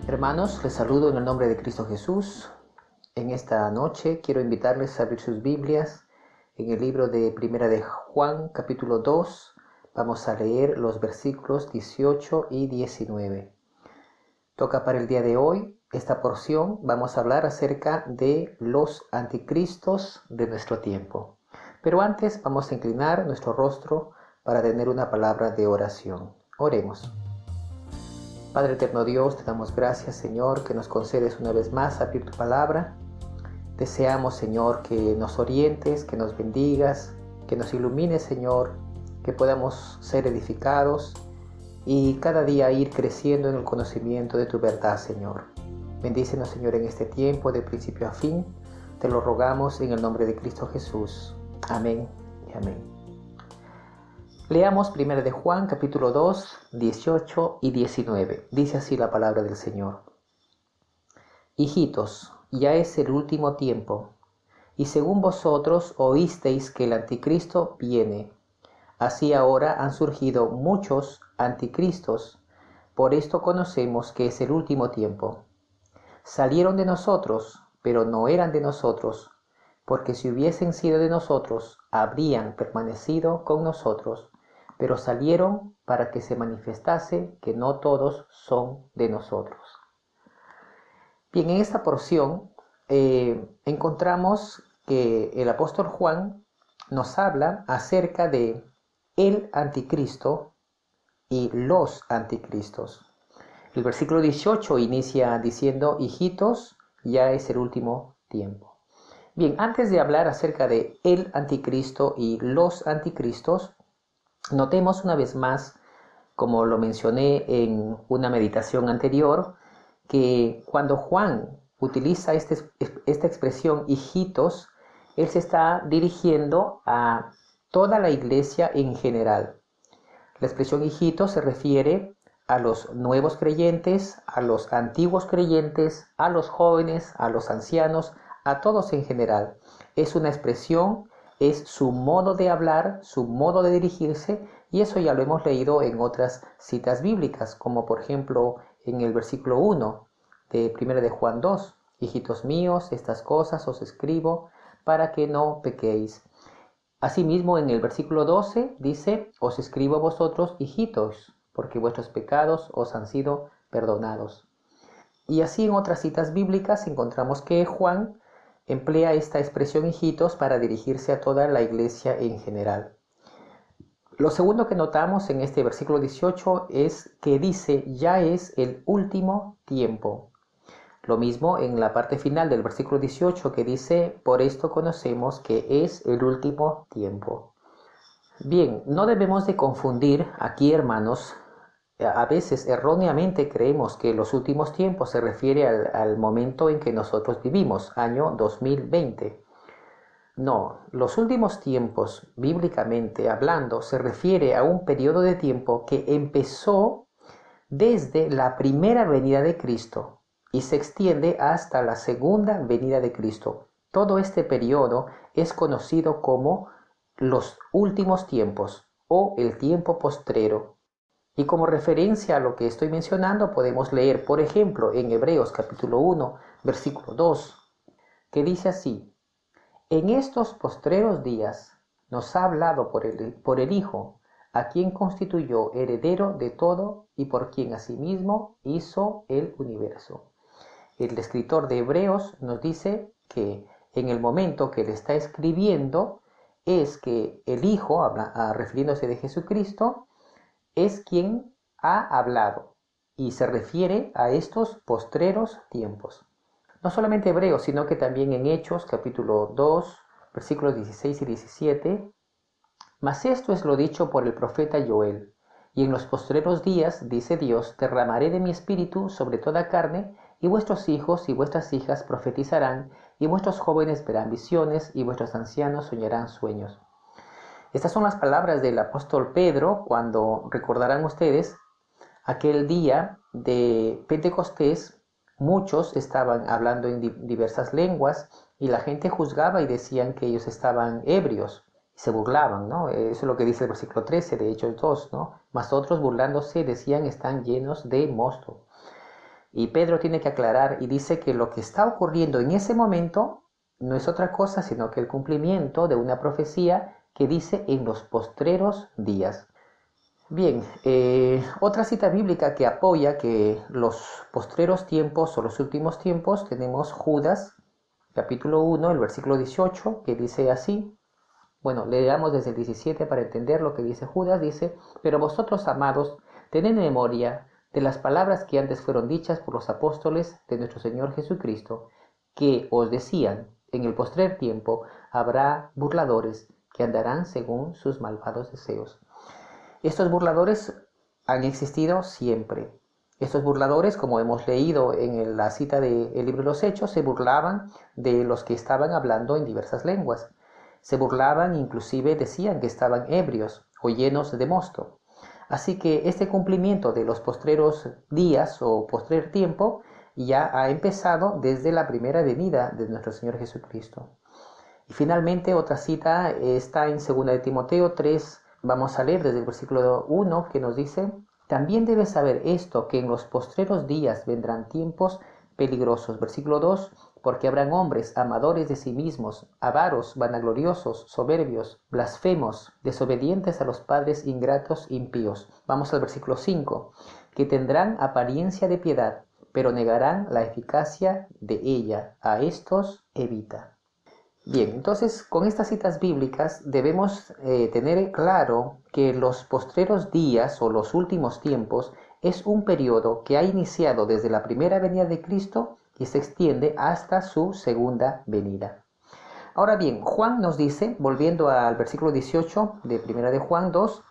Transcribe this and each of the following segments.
Hermanos, les saludo en el nombre de Cristo Jesús. En esta noche quiero invitarles a abrir sus Biblias en el libro de Primera de Juan, capítulo 2. Vamos a leer los versículos 18 y 19. Toca para el día de hoy esta porción. Vamos a hablar acerca de los anticristos de nuestro tiempo. Pero antes vamos a inclinar nuestro rostro para tener una palabra de oración. Oremos. Padre eterno Dios, te damos gracias, Señor, que nos concedes una vez más abrir tu palabra. Deseamos, Señor, que nos orientes, que nos bendigas, que nos ilumines, Señor, que podamos ser edificados y cada día ir creciendo en el conocimiento de tu verdad, Señor. Bendícenos, Señor, en este tiempo, de principio a fin. Te lo rogamos en el nombre de Cristo Jesús. Amén y amén. Leamos 1 de Juan, capítulo 2, 18 y 19. Dice así la palabra del Señor. Hijitos, ya es el último tiempo, y según vosotros oísteis que el anticristo viene. Así ahora han surgido muchos anticristos, por esto conocemos que es el último tiempo. Salieron de nosotros, pero no eran de nosotros, porque si hubiesen sido de nosotros, habrían permanecido con nosotros. Pero salieron para que se manifestase que no todos son de nosotros. Bien, en esta porción encontramos que el apóstol Juan nos habla acerca de el anticristo y los anticristos. El versículo 18 inicia diciendo: hijitos, ya es el último tiempo. Bien, antes de hablar acerca de el anticristo y los anticristos, notemos una vez más, como lo mencioné en una meditación anterior, que cuando Juan utiliza esta expresión hijitos, él se está dirigiendo a toda la iglesia en general. La expresión hijitos se refiere a los nuevos creyentes, a los antiguos creyentes, a los jóvenes, a los ancianos, a todos en general. Es una expresión, es su modo de hablar, su modo de dirigirse, y eso ya lo hemos leído en otras citas bíblicas, como por ejemplo en el versículo 1 de 1 de Juan 2. Hijitos míos, estas cosas os escribo para que no pequéis. Asimismo, en el versículo 12 dice: os escribo a vosotros, hijitos, porque vuestros pecados os han sido perdonados. Y así en otras citas bíblicas encontramos que Juan emplea esta expresión hijitos para dirigirse a toda la iglesia en general. Lo segundo que notamos en este versículo 18 es que dice: ya es el último tiempo. Lo mismo en la parte final del versículo 18 que dice: por esto conocemos que es el último tiempo. Bien, no debemos de confundir aquí, hermanos. A veces erróneamente creemos que los últimos tiempos se refiere al momento en que nosotros vivimos, año 2020. No, los últimos tiempos, bíblicamente hablando, se refiere a un periodo de tiempo que empezó desde la primera venida de Cristo y se extiende hasta la segunda venida de Cristo. Todo este periodo es conocido como los últimos tiempos o el tiempo postrero. Y como referencia a lo que estoy mencionando, podemos leer, por ejemplo, en Hebreos capítulo 1, versículo 2, que dice así: en estos postreros días nos ha hablado por el Hijo, a quien constituyó heredero de todo y por quien asimismo hizo el universo. El escritor de Hebreos nos dice que en el momento que le está escribiendo es que el Hijo, refiriéndose de Jesucristo, es quien ha hablado y se refiere a estos postreros tiempos. No solamente Hebreos, sino que también en Hechos, capítulo 2, versículos 16 y 17. Mas esto es lo dicho por el profeta Joel. Y en los postreros días, dice Dios, derramaré de mi espíritu sobre toda carne, y vuestros hijos y vuestras hijas profetizarán, y vuestros jóvenes verán visiones, y vuestros ancianos soñarán sueños. Estas son las palabras del apóstol Pedro cuando, recordarán ustedes, aquel día de Pentecostés, muchos estaban hablando en diversas lenguas y la gente juzgaba y decían que ellos estaban ebrios y se burlaban, ¿no? Eso es lo que dice el versículo 13 de Hechos 2, ¿no? Mas otros burlándose decían: están llenos de mosto. Y Pedro tiene que aclarar y dice que lo que está ocurriendo en ese momento no es otra cosa sino que el cumplimiento de una profecía que dice en los postreros días. Bien, otra cita bíblica que apoya que los postreros tiempos o los últimos tiempos, tenemos Judas, capítulo 1, el versículo 18, que dice así. Bueno, leamos desde el 17 para entender lo que dice Judas. Dice: pero vosotros, amados, tened memoria de las palabras que antes fueron dichas por los apóstoles de nuestro Señor Jesucristo, que os decían: en el postrer tiempo habrá burladores que andarán según sus malvados deseos. Estos burladores han existido siempre. Estos burladores, como hemos leído en la cita del libro de los Hechos, se burlaban de los que estaban hablando en diversas lenguas. Se burlaban, inclusive decían que estaban ebrios o llenos de mosto. Así que este cumplimiento de los postreros días o postrer tiempo ya ha empezado desde la primera venida de nuestro Señor Jesucristo. Y finalmente otra cita está en 2 de Timoteo 3, vamos a leer desde el versículo 1, que nos dice: también debes saber esto, que en los postreros días vendrán tiempos peligrosos. Versículo 2, porque habrán hombres amadores de sí mismos, avaros, vanagloriosos, soberbios, blasfemos, desobedientes a los padres, ingratos, impíos. Vamos al versículo 5, que tendrán apariencia de piedad, pero negarán la eficacia de ella. A estos evita. Bien, entonces con estas citas bíblicas debemos tener claro que los postreros días o los últimos tiempos es un periodo que ha iniciado desde la primera venida de Cristo y se extiende hasta su segunda venida. Ahora bien, Juan nos dice, volviendo al versículo 18 de 1 de Juan 2,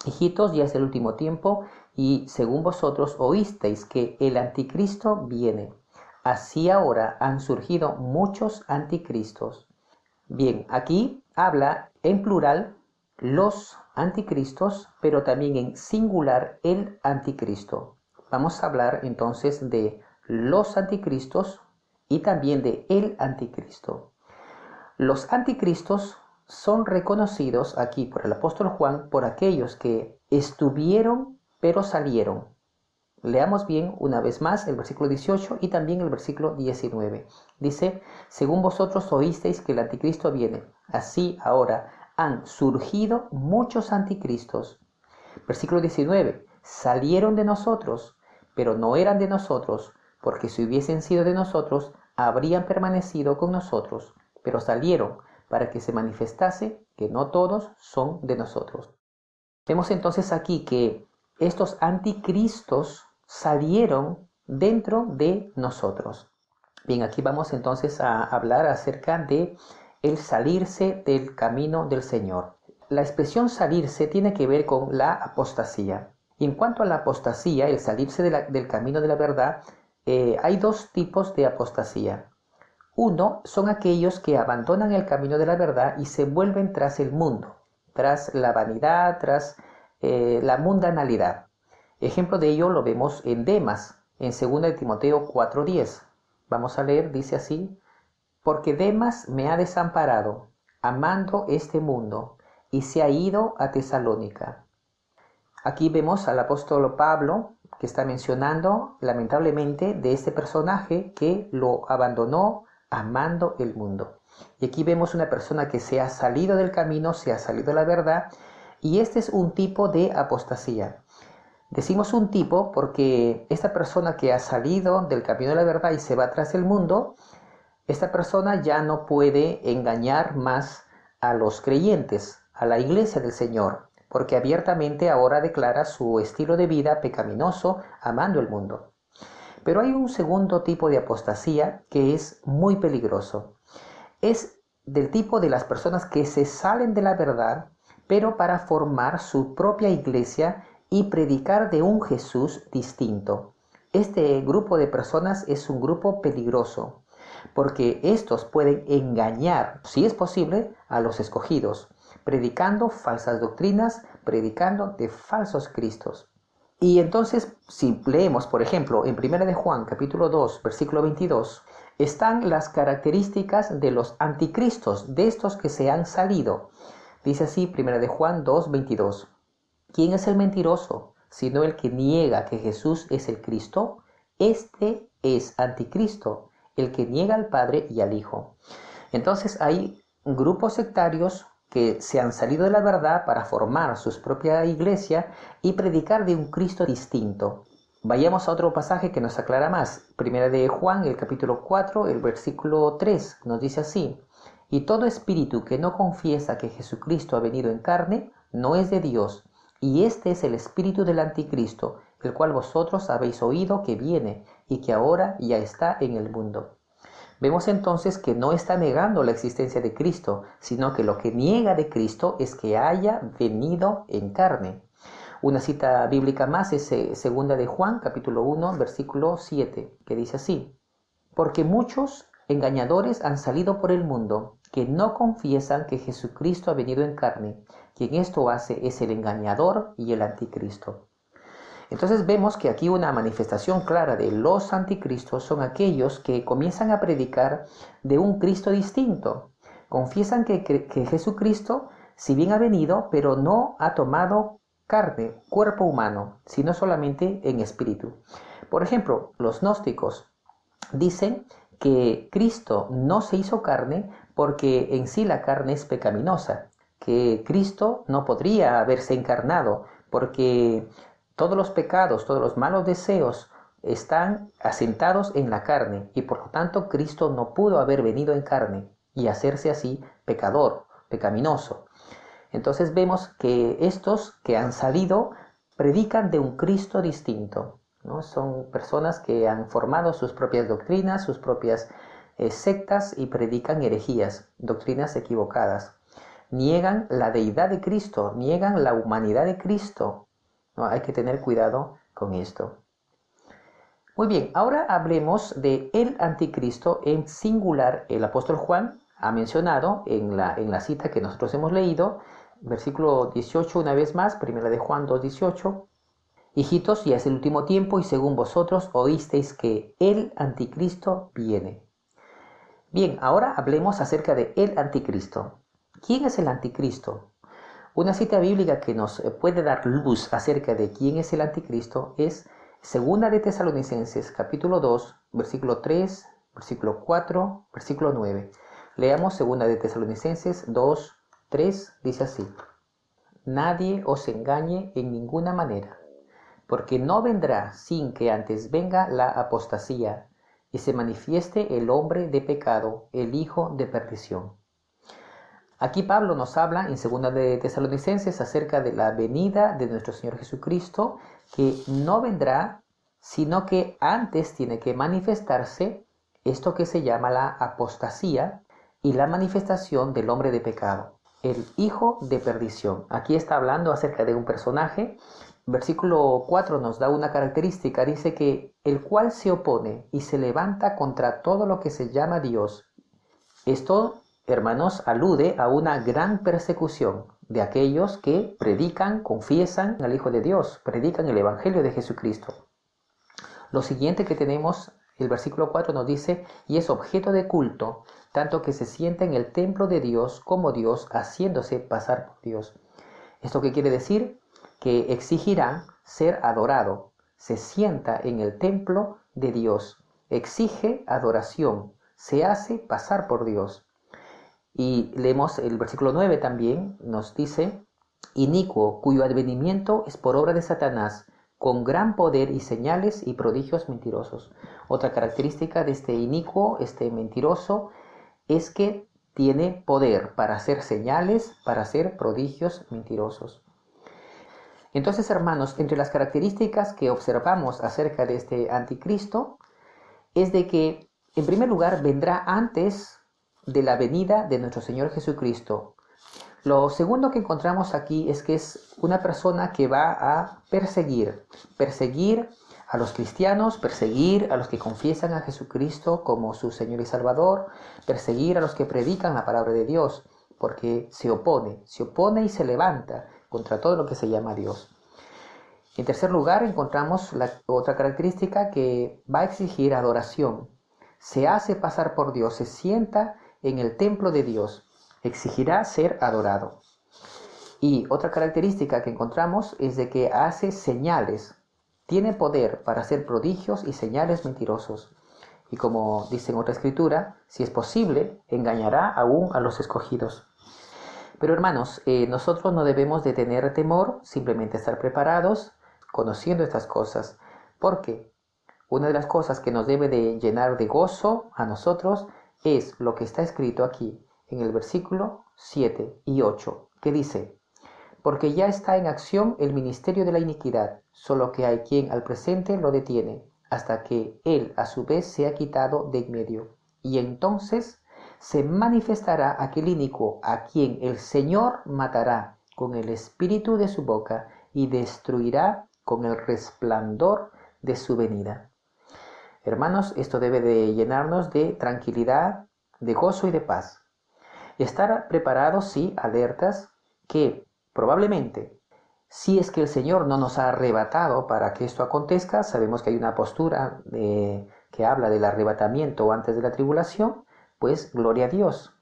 hijitos, ya es el último tiempo, y según vosotros oísteis que el anticristo viene. Así ahora han surgido muchos anticristos. Bien, aquí habla en plural los anticristos, pero también en singular el anticristo. Vamos a hablar entonces de los anticristos y también de el anticristo. Los anticristos son reconocidos aquí por el apóstol Juan por aquellos que estuvieron pero salieron. Leamos bien una vez más el versículo 18 y también el versículo 19. Dice: según vosotros oísteis que el anticristo viene, así ahora han surgido muchos anticristos. Versículo 19. Salieron de nosotros, pero no eran de nosotros, porque si hubiesen sido de nosotros, habrían permanecido con nosotros. Pero salieron para que se manifestase que no todos son de nosotros. Vemos entonces aquí que estos anticristos salieron dentro de nosotros. Bien, aquí vamos entonces a hablar acerca de el salirse del camino del Señor. La expresión salirse tiene que ver con la apostasía. Y en cuanto a la apostasía, el salirse del camino de la verdad, hay dos tipos de apostasía. Uno son aquellos que abandonan el camino de la verdad y se vuelven tras el mundo, tras la vanidad, tras la mundanalidad. Ejemplo de ello lo vemos en Demas, en 2 de Timoteo 4:10. Vamos a leer, dice así: porque Demas me ha desamparado, amando este mundo, y se ha ido a Tesalónica. Aquí vemos al apóstol Pablo, que está mencionando lamentablemente de este personaje que lo abandonó amando el mundo. Y aquí vemos una persona que se ha salido del camino, se ha salido de la verdad, y este es un tipo de apostasía. Decimos un tipo porque esta persona que ha salido del camino de la verdad y se va tras el mundo, esta persona ya no puede engañar más a los creyentes, a la iglesia del Señor, porque abiertamente ahora declara su estilo de vida pecaminoso, amando el mundo. Pero hay un segundo tipo de apostasía que es muy peligroso. Es del tipo de las personas que se salen de la verdad, pero para formar su propia iglesia y predicar de un Jesús distinto. Este grupo de personas es un grupo peligroso, porque estos pueden engañar, si es posible, a los escogidos, predicando falsas doctrinas, predicando de falsos cristos. Y entonces, si leemos, por ejemplo, en 1 de Juan, capítulo 2, versículo 22, están las características de los anticristos, de estos que se han salido. Dice así, 1 de Juan 2, 22. ¿Quién es el mentiroso, sino el que niega que Jesús es el Cristo? Este es anticristo, el que niega al Padre y al Hijo. Entonces hay grupos sectarios que se han salido de la verdad para formar su propia iglesia y predicar de un Cristo distinto. Vayamos a otro pasaje que nos aclara más. Primera de Juan, el capítulo 4, el versículo 3, nos dice así: y todo espíritu que no confiesa que Jesucristo ha venido en carne, no es de Dios, y este es el espíritu del anticristo, el cual vosotros habéis oído que viene, y que ahora ya está en el mundo. Vemos entonces que no está negando la existencia de Cristo, sino que lo que niega de Cristo es que haya venido en carne. Una cita bíblica más es segunda de Juan, capítulo 1, versículo 7, que dice así: porque muchos engañadores han salido por el mundo, que no confiesan que Jesucristo ha venido en carne. Quien esto hace es el engañador y el anticristo. Entonces vemos que aquí una manifestación clara de los anticristos son aquellos que comienzan a predicar de un Cristo distinto. Confiesan que Jesucristo, si bien ha venido, pero no ha tomado carne, cuerpo humano, sino solamente en espíritu. Por ejemplo, los gnósticos dicen que Cristo no se hizo carne porque en sí la carne es pecaminosa, que Cristo no podría haberse encarnado porque todos los pecados, todos los malos deseos están asentados en la carne y por lo tanto Cristo no pudo haber venido en carne y hacerse así pecador, pecaminoso. Entonces vemos que estos que han salido predican de un Cristo distinto, ¿no? Son personas que han formado sus propias doctrinas, sus propias sectas y predican herejías, doctrinas equivocadas. Niegan la deidad de Cristo, niegan la humanidad de Cristo. No, hay que tener cuidado con esto. Muy bien, ahora hablemos de el anticristo en singular. El apóstol Juan ha mencionado en la cita que nosotros hemos leído, versículo 18 una vez más, primera de Juan 2:18. Hijitos, ya es el último tiempo y según vosotros oísteis que el anticristo viene. Bien, ahora hablemos acerca de el anticristo. ¿Quién es el anticristo? Una cita bíblica que nos puede dar luz acerca de quién es el anticristo es segunda de Tesalonicenses, capítulo 2, versículo 3, versículo 4, versículo 9. Leamos segunda de Tesalonicenses 2, 3, dice así: nadie os engañe en ninguna manera, porque no vendrá sin que antes venga la apostasía y se manifieste el hombre de pecado, el hijo de perdición. Aquí Pablo nos habla en 2 de Tesalonicenses acerca de la venida de nuestro Señor Jesucristo, que no vendrá, sino que antes tiene que manifestarse esto que se llama la apostasía y la manifestación del hombre de pecado, el hijo de perdición. Aquí está hablando acerca de un personaje. Versículo 4 nos da una característica, dice que el cual se opone y se levanta contra todo lo que se llama Dios. Esto, hermanos, alude a una gran persecución de aquellos que predican, confiesan al Hijo de Dios, predican el Evangelio de Jesucristo. Lo siguiente que tenemos, el versículo 4 nos dice: y es objeto de culto, tanto que se sienta en el templo de Dios como Dios, haciéndose pasar por Dios. ¿Esto qué quiere decir? Que exigirá ser adorado, se sienta en el templo de Dios, exige adoración, se hace pasar por Dios. Y leemos el versículo 9 también, nos dice: inicuo, cuyo advenimiento es por obra de Satanás, con gran poder y señales y prodigios mentirosos. Otra característica de este inicuo, este mentiroso, es que tiene poder para hacer señales, para hacer prodigios mentirosos. Entonces, hermanos, entre las características que observamos acerca de este anticristo es de que, en primer lugar, vendrá antes de la venida de nuestro Señor Jesucristo. Lo segundo que encontramos aquí es que es una persona que va a perseguir a los cristianos, perseguir a los que confiesan a Jesucristo como su Señor y Salvador, perseguir a los que predican la palabra de Dios, porque se opone y se levanta contra todo lo que se llama Dios. En tercer lugar, encontramos la otra característica, que va a exigir adoración. Se hace pasar por Dios, se sienta en el templo de Dios, exigirá ser adorado. Y otra característica que encontramos es de que hace señales. tiene poder para hacer prodigios y señales mentirosos. Y como dice en otra escritura, si es posible, engañará aún a los escogidos. Pero hermanos, nosotros no debemos de tener temor, simplemente estar preparados, conociendo estas cosas. Porque una de las cosas que nos debe de llenar de gozo a nosotros es lo que está escrito aquí, en el versículo 7 y 8, que dice: porque ya está en acción el ministerio de la iniquidad, solo que hay quien al presente lo detiene, hasta que él a su vez sea quitado de en medio. Y entonces se manifestará aquel inicuo a quien el Señor matará con el espíritu de su boca y destruirá con el resplandor de su venida. Hermanos, esto debe de llenarnos de tranquilidad, de gozo y de paz. Estar preparados, sí, alertas, que probablemente, si es que el Señor no nos ha arrebatado para que esto acontezca, sabemos que hay una postura que habla del arrebatamiento antes de la tribulación, pues gloria a Dios.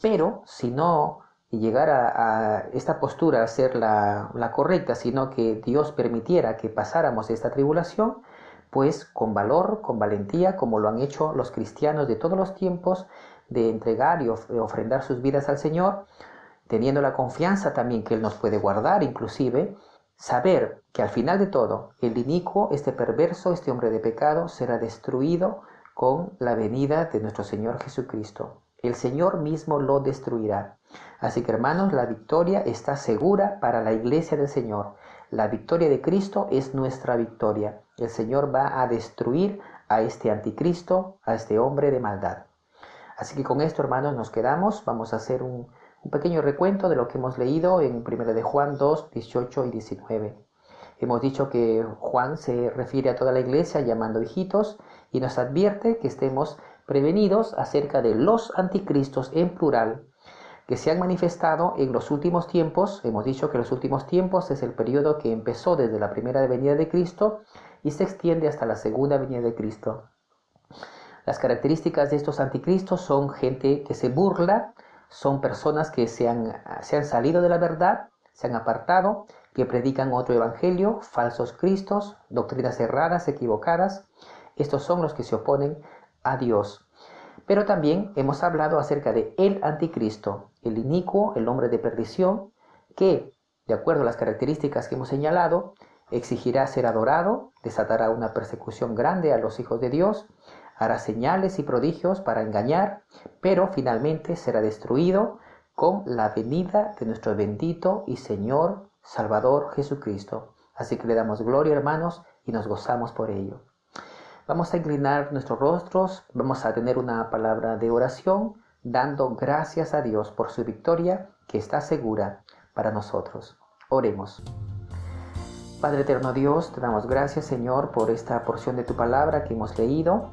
Pero si no llegara a esta postura a ser la correcta, sino que Dios permitiera que pasáramos esta tribulación, pues con valor, con valentía, como lo han hecho los cristianos de todos los tiempos, de entregar y ofrendar sus vidas al Señor, teniendo la confianza también que Él nos puede guardar, inclusive, saber que al final de todo, el inicuo, este perverso, este hombre de pecado, será destruido con la venida de nuestro Señor Jesucristo. El Señor mismo lo destruirá. Así que, hermanos, la victoria está segura para la iglesia del Señor. La victoria de Cristo es nuestra victoria. El Señor va a destruir a este anticristo, a este hombre de maldad. Así que con esto, hermanos, nos quedamos. Vamos a hacer un pequeño recuento de lo que hemos leído en 1 de Juan 2, 18 y 19. Hemos dicho que Juan se refiere a toda la iglesia llamando hijitos y nos advierte que estemos prevenidos acerca de los anticristos en plural que se han manifestado en los últimos tiempos. Hemos dicho que los últimos tiempos es el periodo que empezó desde la primera venida de Cristo y se extiende hasta la segunda venida de Cristo. Las características de estos anticristos son gente que se burla, son personas que se han salido de la verdad, se han apartado, que predican otro evangelio, falsos cristos, doctrinas erradas, equivocadas. Estos son los que se oponen a Dios. Pero también hemos hablado acerca de el anticristo, el inicuo, el hombre de perdición, que, de acuerdo a las características que hemos señalado, exigirá ser adorado, desatará una persecución grande a los hijos de Dios, hará señales y prodigios para engañar, pero finalmente será destruido con la venida de nuestro bendito y Señor Salvador Jesucristo. Así que le damos gloria, hermanos, y nos gozamos por ello. Vamos a inclinar nuestros rostros, vamos a tener una palabra de oración, dando gracias a Dios por su victoria que está segura para nosotros. Oremos. Padre eterno Dios, te damos gracias, Señor, por esta porción de tu palabra que hemos leído.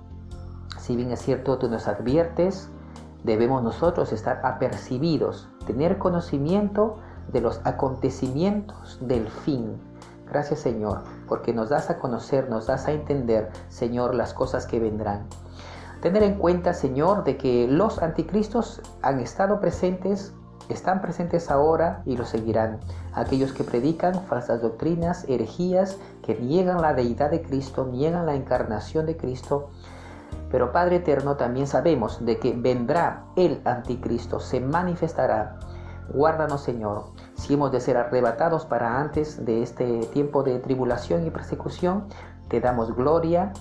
Si bien es cierto, tú nos adviertes, debemos nosotros estar apercibidos, tener conocimiento de los acontecimientos del fin. Gracias, Señor, porque nos das a conocer, nos das a entender, Señor, las cosas que vendrán. Tener en cuenta, Señor, de que los anticristos han estado presentes, están presentes ahora y lo seguirán. Aquellos que predican falsas doctrinas, herejías, que niegan la deidad de Cristo, niegan la encarnación de Cristo. Pero Padre eterno, también sabemos de que vendrá el anticristo, se manifestará. Guárdanos, Señor, si hemos de ser arrebatados para antes de este tiempo de tribulación y persecución, te damos gloria,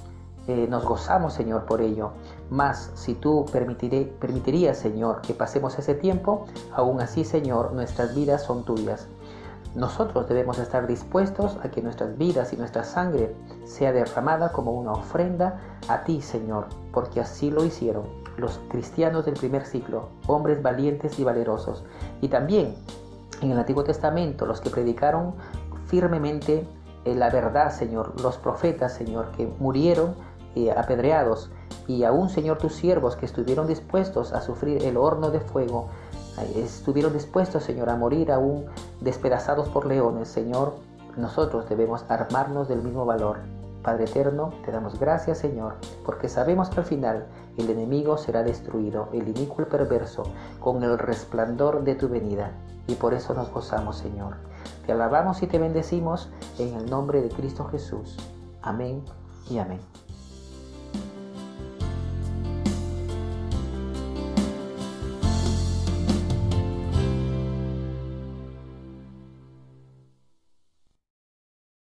nos gozamos, Señor, por ello. Mas si tú permitirías, Señor, que pasemos ese tiempo, aún así, Señor, nuestras vidas son tuyas. Nosotros debemos estar dispuestos a que nuestras vidas y nuestra sangre sea derramada como una ofrenda a ti, Señor, porque así lo hicieron los cristianos del primer siglo, hombres valientes y valerosos. Y también en el Antiguo Testamento, los que predicaron firmemente la verdad, Señor, los profetas, Señor, que murieron apedreados, y aún, Señor, tus siervos que estuvieron dispuestos a sufrir el horno de fuego, estuvieron dispuestos, Señor, a morir aún despedazados por leones. Señor, nosotros debemos armarnos del mismo valor. Padre eterno, te damos gracias, Señor, porque sabemos que al final el enemigo será destruido, el inicuo y perverso, con el resplandor de tu venida. Y por eso nos gozamos, Señor. Te alabamos y te bendecimos en el nombre de Cristo Jesús. Amén y amén.